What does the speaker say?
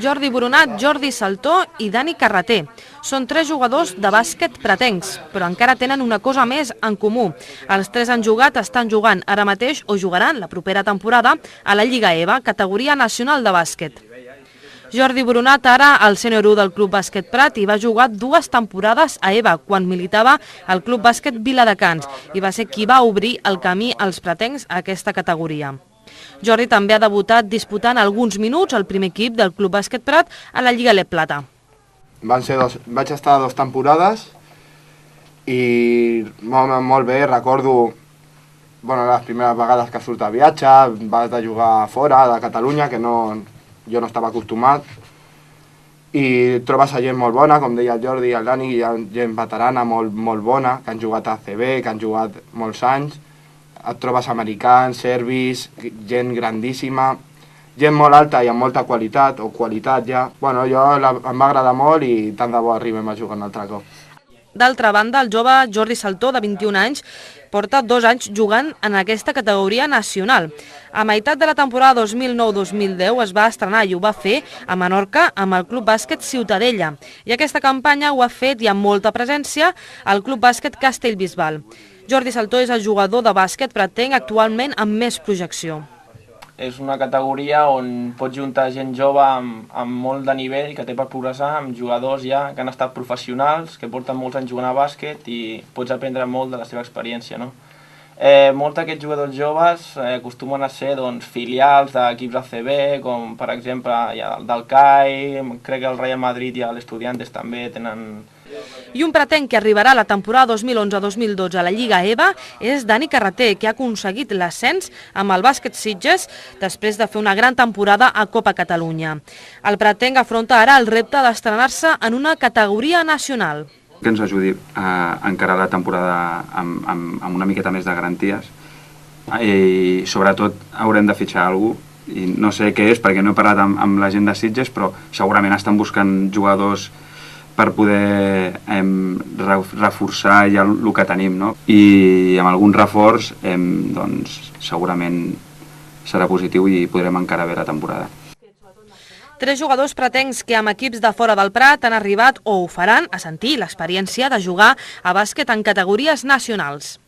Jordi Boronat, Jordi Saltó i Dani Carreter. Són 3 jugadors de bàsquet pretencs, però encara tenen una cosa més en comú. Els 3 han jugat, estan jugant ara mateix o jugaran la propera temporada a la Lliga EVA, categoria nacional de bàsquet. Jordi Boronat ara al sènior 1 del Club Bàsquet Prat i va jugar 2 temporades a EVA quan militava al Club Bàsquet Viladecans i va ser qui va obrir el camí als pretencs a aquesta categoria. Jordi també ha debutat disputant alguns minuts al primer equip del Club Bàsquet Prat a la Lliga Le Plata. Vaig estar 2 temporades i molt bé, recordo les primeres vegades que surt a viatge, vas de jugar fora de Catalunya, que jo no estava acostumat, i trobes gent molt bona, com deia el Jordi i el Dani, hi ha gent veterana molt bona, que han jugat a ACB, que han jugat molts anys, et trobes americans, serbis, gent grandíssima, gent molt alta i amb molta qualitat, o qualitat ja. Em va agradar molt i tant de bo arribem a jugar un altre cop. D'altra banda, el jove Jordi Saltó, de 21 anys, porta 2 anys jugant en aquesta categoria nacional. A meitat de la temporada 2009-2010 es va estrenar i ho va fer a Menorca amb el Club Bàsquet Ciutadella. I aquesta campanya ho ha fet i amb molta presència al Club Bàsquet Castellbisbal. Jordi Saltó és el jugador de bàsquet pretenc actualment amb més projecció. És una categoria on pots juntar gent jove amb molt de nivell que té per progressar, amb jugadors ja que han estat professionals, que porten molts anys jugant a bàsquet i pots aprendre molt de la seva experiència. Molts d'aquests jugadors joves acostumen a ser filials d'equips ACB, com per exemple del CAI, crec que el Real Madrid i l'Estudiantes també tenen... I un pretenc que arribarà a la temporada 2011-2012 a la Lliga EVA és Dani Carreter, que ha aconseguit l'ascens amb el bàsquet Sitges després de fer una gran temporada a Copa Catalunya. El pretenc afronta ara el repte d'estrenar-se en una categoria nacional. Que ens ajudi a encarar la temporada amb una miqueta més de garanties i sobretot haurem de fitxar algú i no sé què és perquè no he parlat amb la gent de Sitges, però segurament estan buscant jugadors per poder reforçar ja el que tenim, i amb algun reforç segurament serà positiu i podrem encarar bé la temporada. 3 jugadors pretencs que amb equips de fora del Prat han arribat o ho faran a sentir l'experiència de jugar a bàsquet en categories nacionals.